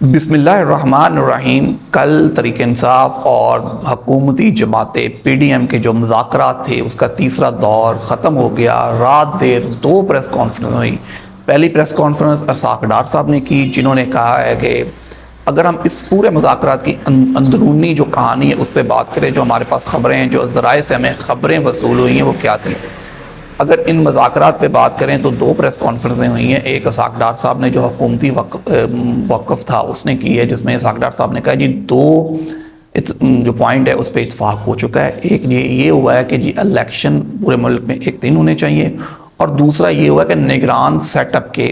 बिस्मिल्लाहिर्रहमानिर्रहीम। कल तहरीक इंसाफ और हकूमती जमातें पीडीएम के जो मुज़ाकरात थे उसका तीसरा दौर ख़त्म हो गया। रात देर दो प्रेस कॉन्फ्रेंस हुई। पहली प्रेस कॉन्फ्रेंस इसाक डार साहब ने की, जिन्होंने कहा है कि अगर हम इस पूरे मुज़ाकरात की अंदरूनी जो कहानी है उस पर बात करें, जो हमारे पास ख़बरें हैं, जो ज़राए से हमें ख़बरें वसूल हुई हैं, वो क्या थी। अगर इन मज़ाकरात पे बात करें तो दो प्रेस कॉन्फ्रेंसें हुई हैं। एक इसाक डार साहब ने जो हुकूमती वक़्फ़ था उसने की है, जिसमें इसाक डार साहब ने कहा जी दो जो पॉइंट है उस पर इतफाक़ हो चुका है। एक ये हुआ है कि जी इलेक्शन पूरे मुल्क में एक दिन होने चाहिए, और दूसरा ये हुआ कि निगरान सेटअप के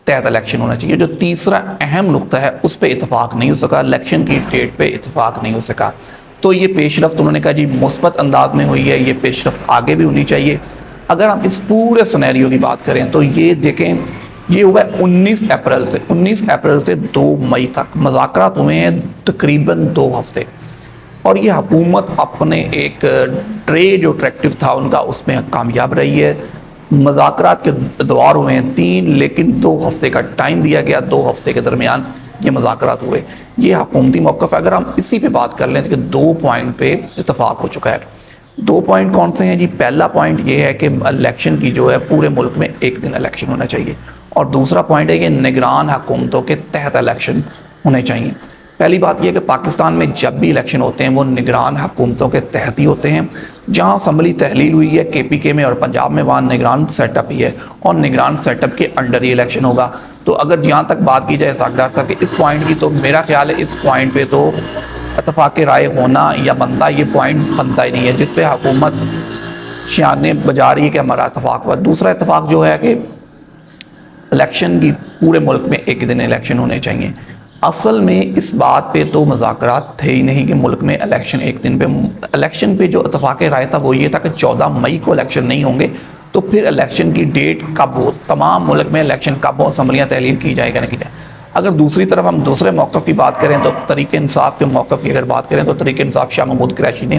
तहत इलेक्शन होना चाहिए। जो तीसरा अहम नुकता है उस पर इतफाक़ नहीं हो सका, इलेक्शन की डेट पे इतफाक़ नहीं हो सका। तो ये पेशरफ्त उन्होंने कहा जी मुस्बत अंदाज में हुई है, ये पेशरफ्त आगे भी होनी चाहिए। अगर हम इस पूरे सिनेरियो की बात करें तो ये देखें, ये हुआ है 19 अप्रैल से 2 मई तक मुज़ाकरात हुए हैं, तकरीबन 2 हफ्ते। और ये हुकूमत अपने एक ट्रेड जो ट्रैक्टिव था उनका उसमें कामयाब रही है। मुज़ाकरात के दौर हुए हैं 3, लेकिन 2 हफ्ते का टाइम दिया गया। 2 हफ्ते के दरमियान ये मुज़ाकरात हुए। ये हुकूमती मौक़िफ़। अगर हम इसी पे बात कर लें तो 2 पॉइंट पे इतफाक़ हो चुका है। 2 पॉइंट कौन से हैं जी? पहला पॉइंट ये है कि इलेक्शन की जो है पूरे मुल्क में एक दिन इलेक्शन होना चाहिए, और दूसरा पॉइंट है कि निगरान हुकूमतों के तहत इलेक्शन होने चाहिए। पहली बात यह है कि पाकिस्तान में जब भी इलेक्शन होते हैं वो निगरान हुकूमतों के तहत ही होते हैं। जहाँ असम्बली तहलील हुई है KPK में और पंजाब में, वहाँ निगरान सेटअप ही है, और निगरान सेटअप के अंडर ही इलेक्शन होगा। तो अगर जहाँ तक बात की जाए साकडार साहब के इस पॉइंट की, तो मेरा ख्याल है इस पॉइंट पर तो इत्तफाक़ राय होना या बनता, ये पॉइंट बनता ही नहीं है, जिस पे हुकूमत शाने बजा रही है कि हमारा इत्तफाक़ हुआ। दूसरा इत्तफाक़ जो है कि इलेक्शन की पूरे मुल्क में एक दिन इलेक्शन होने चाहिए। असल में इस बात पे तो मुज़ाकरात थे ही नहीं कि मुल्क में इलेक्शन एक दिन पे। इलेक्शन पे जो इत्तफाक़ राय था वो ये था कि 14 मई को इलेक्शन नहीं होंगे, तो फिर इलेक्शन की डेट कब हो, तमाम मुल्क में इलेक्शन कब हो, असम्बलियाँ तहलील की जाएगा ना की जाए। अगर दूसरी तरफ हम दूसरे मौक़िफ़ की बात करें तो तहरीक इंसाफ के मौक़िफ़ की अगर बात करें तो तहरीक इंसाफ शाह महमूद कुरैशी ने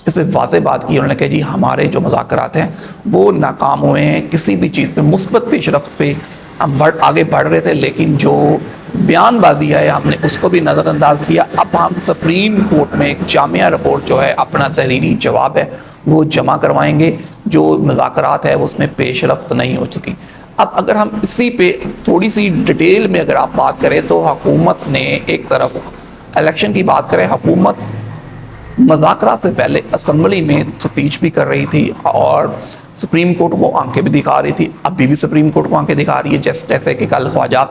इस पर वाज़ेह बात की। उन्होंने कहा जी हमारे जो मुज़ाकरात हैं वो नाकाम हुए हैं। किसी भी चीज़ पे मुस्बत पेशरफ्त पे हम आगे बढ़ रहे थे, लेकिन जो बयानबाजी है हमने उसको भी नज़रअंदाज किया। अब हम सुप्रीम कोर्ट में एक जामिया रिपोर्ट जो है, अपना तहरीरी जवाब है वो जमा करवाएंगे। जो मुज़ाकरात है उसमें पेशरफ्त नहीं हो चुकी। अब अगर हम इसी पे थोड़ी सी डिटेल में अगर आप बात करें तो हुकूमत ने एक तरफ इलेक्शन की बात करें, हुकूमत मुज़ाकरात से पहले असम्बली में स्पीच भी कर रही थी और सुप्रीम कोर्ट को आंखें भी दिखा रही थी। अभी भी सुप्रीम कोर्ट को आंखें दिखा रही है। जैसे कि कल ख्वाजा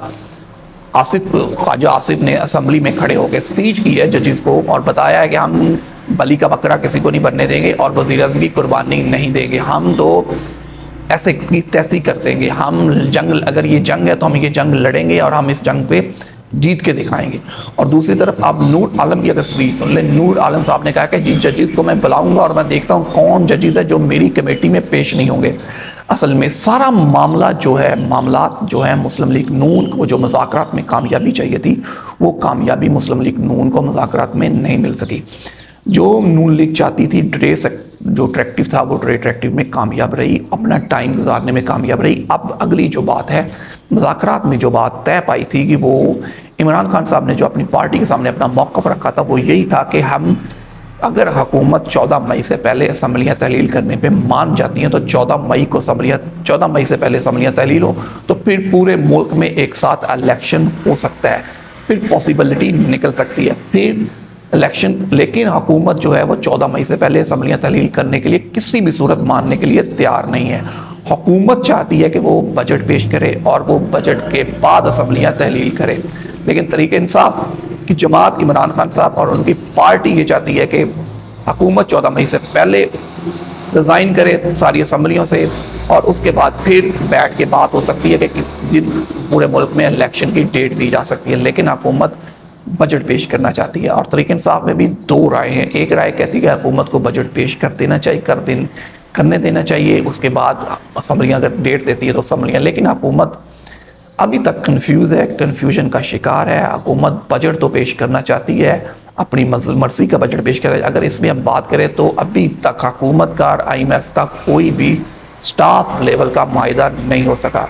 आसिफ ने असम्बली में खड़े होकर स्पीच की है जजेस को, और बताया है कि हम बली का बकरा किसी को नहीं बनने देंगे और वज़ीर-ए-आज़म की कुर्बानी नहीं देंगे। हम तो ऐसे की तैसी कर देंगे। हम जंग, अगर ये जंग है तो हम ये जंग लड़ेंगे और हम इस जंग पे जीत के दिखाएंगे। और दूसरी तरफ आप नूर आलम की अगर स्पीच सुन लें, नूर आलम साहब ने कहा कि जी जजेस को मैं बुलाऊंगा और मैं देखता हूँ कौन जजेस है जो मेरी कमेटी में पेश नहीं होंगे। असल में सारा मामलात जो है मुस्लिम लीग नून को जो मुज़ाकरात में कामयाबी चाहिए थी वो कामयाबी मुस्लिम लीग नून को मुज़ाकरात में नहीं मिल सकी। जो नून लीग चाहती थी जो ट्रैक्टिव था वो ट्रैक्टिव में कामयाब रही, अपना टाइम गुजारने में कामयाब रही। अब अगली जो बात है, मुज़ाकरात में जो बात तय पाई थी कि वो इमरान खान साहब ने जो अपनी पार्टी के सामने अपना मौक़िफ़ रखा था वो यही था कि हम अगर हुकूमत 14 मई से पहले असम्बलियाँ तहलील करने पे मान जाती हैं तो 14 मई से पहले असम्बलियाँ तहलील हो तो फिर पूरे मुल्क में एक साथ इलेक्शन हो सकता है, फिर पॉसिबिलिटी निकल सकती है फिर इलेक्शन। लेकिन हुकूमत जो है वो 14 मई से पहले असम्बलियाँ तहलील करने के लिए किसी भी सूरत मानने के लिए तैयार नहीं है। हुकूमत चाहती है कि वो बजट पेश करे और वो बजट के बाद असम्बलियाँ तहलील करे, लेकिन तहरीक इंसाफ की जमात इमरान खान साहब और उनकी पार्टी ये चाहती है कि हुकूमत 14 मई से पहले रिज़ाइन करे सारी असम्बलियों से, और उसके बाद फिर बैठ के बात हो सकती है कि किस दिन पूरे मुल्क में इलेक्शन की डेट दी जा सकती है। लेकिन हुकूमत बजट पेश करना चाहती है, और तहरीक इंसाफ में भी 2 राय हैं। एक राय कहती है कि हुकूमत को बजट पेश कर देना चाहिए, करने देना चाहिए, उसके बाद असम्बलियाँ अगर डेट देती है तो असम्बलियाँ। लेकिन हुकूमत अभी तक कंफ्यूज है, कन्फ्यूजन का शिकार है। हुकूमत बजट तो पेश करना चाहती है, अपनी मर्जी का बजट पेश करे। अगर इसमें हम बात करें तो अभी तक हुकूमत का IMF का कोई भी स्टाफ लेवल का मुआहिदा नहीं हो सका।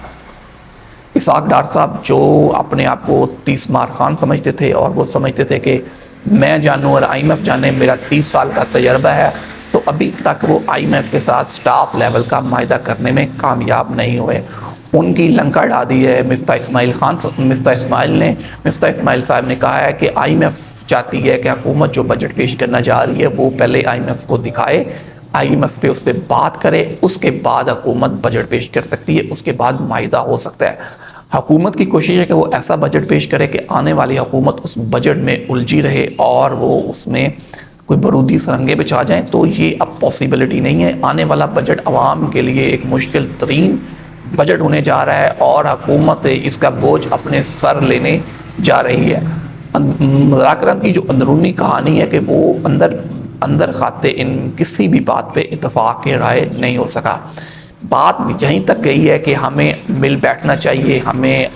इसाक डार साहब जो अपने आप को 30 मार खान समझते थे और वो समझते थे कि मैं जानूँ और IMF जाने, मेरा 30 साल का तजर्बा है, तो अभी तक वो IMF के साथ स्टाफ लेवल का मायदा करने में कामयाब नहीं हुए। उनकी लंका ढा दी है मिफ्ता इस्माइल साहब ने कहा है कि IMF चाहती है कि हुकूमत जो बजट पेश करना जा रही है वो पहले IMF को दिखाए, IMF पे उस पर बात करे, उसके बाद हुकूमत बजट पेश कर सकती है, उसके बाद मायदा हो सकता है। हुकूमत की कोशिश है कि वो ऐसा बजट पेश करे कि आने वाली हुकूमत उस बजट में उलझी रहे और वो उसमें कोई बरूदी सरंगे बिछा जाए, तो ये अब पॉसिबिलिटी नहीं है। आने वाला बजट आवाम के लिए एक मुश्किल तरीन बजट होने जा रहा है और हुकूमत इसका बोझ अपने सर लेने जा रही है। मुज़ाकरात की जो अंदरूनी कहानी है कि वो अंदर खाते इन किसी भी बात पे इत्तेफाक के राय नहीं हो सका। बात यहीं तक गई है कि हमें मिल बैठना चाहिए, हमें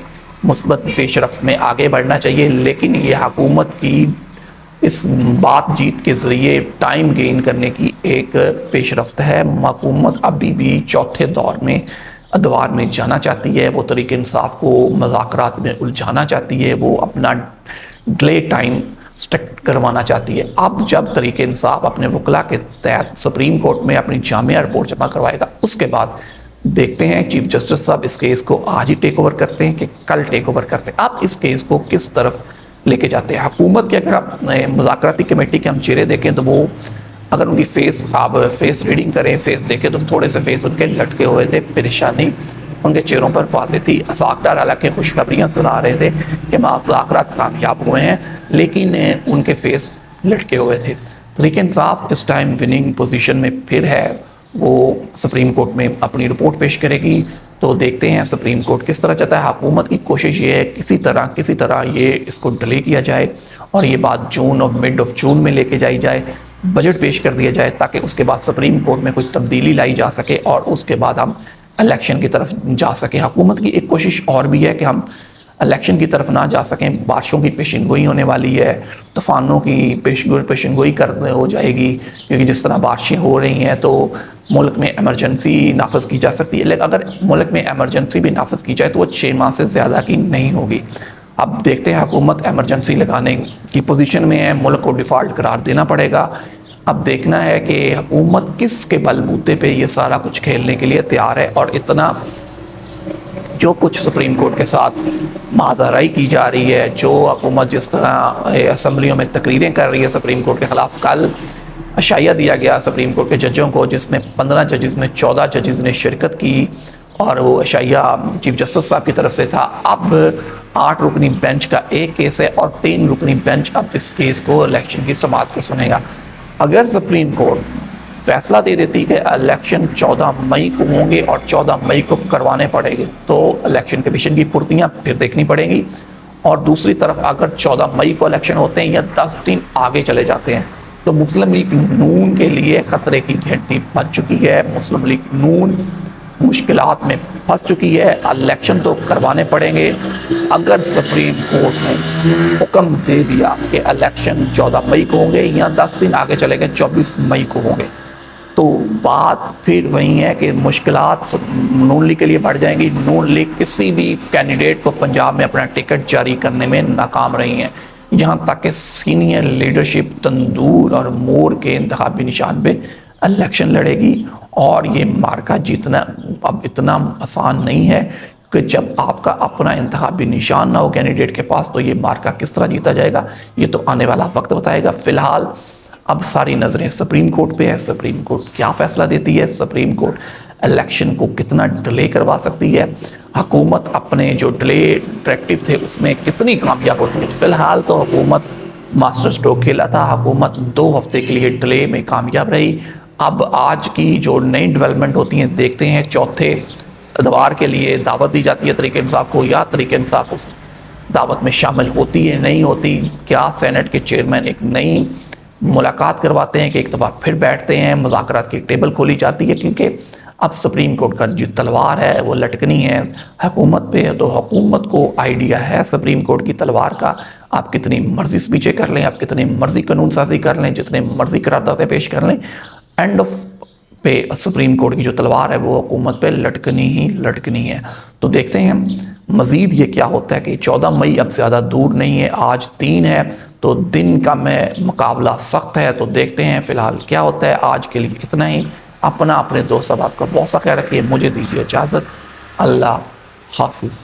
मुस्बत पेशरफ्त में आगे बढ़ना चाहिए, लेकिन ये हुकूमत की इस बातचीत के ज़रिए टाइम गेन करने की एक पेशरफ्त है। हुकूमत अभी भी चौथे दौर में अदवार में जाना चाहती है, वो तरीक़े इंसाफ को मुज़ाकरात में उलझाना चाहती है, वो अपना डिले टाइम स्ट्रिक्ट करवाना चाहती है। अब जब तरीक़े इंसाफ अपने वकला के तहत सुप्रीम कोर्ट में अपनी जामिया रिपोर्ट जमा करवाएगा, उसके बाद देखते हैं चीफ जस्टिस साहब इस केस को आज ही टेक ओवर करते हैं कि कल टेक ओवर करते हैं। अब इस केस को किस तरफ लेके जाते हैं हुकूमत के। अगर आप मुज़ाकराती कमेटी के हम चेहरे देखें तो वो, अगर उनकी आप फेस रीडिंग करें, फेस देखें तो थोड़े से फेस उनके लटके हुए थे, परेशानी उनके चेहरों पर वाज़ेह थी। इसाक डार हालांकि खुशखबरियाँ सुना रहे थे कि मुज़ाकरात कामयाब हुए हैं, लेकिन उनके फेस लटके हुए थे। तरीक़े इंसाफ इस टाइम विनिंग पोजीशन में फिर है, वो सुप्रीम कोर्ट में अपनी रिपोर्ट पेश करेगी, तो देखते हैं सुप्रीम कोर्ट किस तरह चाहता है। हुकूमत की कोशिश ये है किसी तरह ये इसको डिले किया जाए और ये बात जून और मिड ऑफ जून में लेके जाई जाए, बजट पेश कर दिया जाए, ताकि उसके बाद सुप्रीम कोर्ट में कुछ तब्दीली लाई जा सके और उसके बाद हम इलेक्शन की तरफ जा सकें। हुकूमत की एक कोशिश और भी है कि हम इलेक्शन की तरफ ना जा सकें। बारिशों की पेशिनगोई होने वाली है, तूफ़ानों की पेशिनगोई कर हो जाएगी, क्योंकि जिस तरह बारिशें हो रही हैं तो मुल्क में एमरजेंसी नाफज की जा सकती है। लेकिन अगर मुल्क में एमरजेंसी भी नाफज की जाए तो वो 6 माह से ज़्यादा की नहीं होगी। अब देखते हैं, हुकूमत एमरजेंसी लगाने की पोजीशन में है, मुल्क को डिफ़ॉल्ट करार देना पड़ेगा। अब देखना है कि हुकूमत किस के बलबूते पे ये सारा कुछ खेलने के लिए तैयार है। और इतना जो कुछ सुप्रीम कोर्ट के साथ माज़ाराई की जा रही है, जो हुकूमत जिस तरह असम्बलियों में तकरीरें कर रही है सुप्रीम कोर्ट के ख़िलाफ़, कल अशाया दिया गया सुप्रीम कोर्ट के जजों को, जिसमें 15 जजेस में 14 जजेस ने शिरकत की और वो अशाया चीफ जस्टिस साहब की तरफ से था। अब 8 रुकनी बेंच का एक केस है और 3 रुकनी बेंच अब इस केस को इलेक्शन की समाअत को सुनेगा। अगर सुप्रीम कोर्ट फैसला दे देती कि इलेक्शन 14 मई को होंगे और 14 मई को करवाने पड़ेंगे, तो इलेक्शन कमीशन की फुर्तियाँ फिर देखनी पड़ेंगी। और दूसरी तरफ अगर 14 मई को इलेक्शन होते हैं या 10 दिन आगे चले जाते हैं तो मुस्लिम लीग नून के लिए ख़तरे की घंटी बज चुकी है। मुस्लिम लीग नून मुश्किलात में फंस चुकी है। इलेक्शन तो करवाने पड़ेंगे। अगर सुप्रीम कोर्ट ने हुक्म दे दिया कि इलेक्शन 14 मई को होंगे या 10 दिन आगे चले गए 24 मई को होंगे, तो बात फिर वही है कि मुश्किलात नून लीग के लिए बढ़ जाएंगी। नून लीग किसी भी कैंडिडेट को पंजाब में अपना टिकट जारी करने में नाकाम रही है, यहाँ तक कि सीनियर लीडरशिप तंदूर और मोर के इंतखाबी निशान पे इलेक्शन लड़ेगी। और ये मार्का जीतना अब इतना आसान नहीं है कि जब आपका अपना इंतखाबी निशान ना हो कैंडिडेट के पास, तो ये मार्का किस तरह जीता जाएगा, ये तो आने वाला वक्त बताएगा। फ़िलहाल अब सारी नज़रें सुप्रीम कोर्ट पे है। सुप्रीम कोर्ट क्या फ़ैसला देती है, सुप्रीम कोर्ट इलेक्शन को कितना डिले करवा सकती है, हुकूमत अपने जो डिले डायरेक्टिव थे उसमें कितनी कामयाब होती है। फ़िलहाल तो हुकूमत मास्टर स्ट्रोक खेला था, हुकूमत 2 हफ्ते के लिए डिले में कामयाब रही। अब आज की जो नई डेवलपमेंट होती हैं देखते हैं। चौथे अदवार के लिए दावत दी जाती है तरीक़े इंसाफ को, या तरीक़े इंसाफ उस दावत में शामिल होती है नहीं होती। क्या सेनेट के चेयरमैन एक नई मुलाकात करवाते हैं कि एक दफ़ा फिर बैठते हैं, मुज़ाकरात की टेबल खोली जाती है, क्योंकि अब सुप्रीम कोर्ट का जो तलवार है वो लटकनी है हुकूमत पे। तो हुकूमत को आइडिया है सुप्रीम कोर्ट की तलवार का, आप कितनी मर्जी स्पीचें कर लें, आप कितनी मर्जी कानून साजी कर लें, जितने मर्जी करारदादें पेश कर लें, एंड ऑफ पे सुप्रीम कोर्ट की जो तलवार है वो हुकूमत पे लटकनी ही लटकनी है। तो देखते हैं मज़ीद ये क्या होता है कि 14 मई अब ज़्यादा दूर नहीं है, आज 3 है, तो दिन का में मुकाबला सख्त है। तो देखते हैं फ़िलहाल क्या होता है। आज के लिए इतना ही। अपना अपने दोस्त साहब का बहुत सा ख्याल रखिए। मुझे दीजिए इजाज़त। अल्लाह हाफिज़।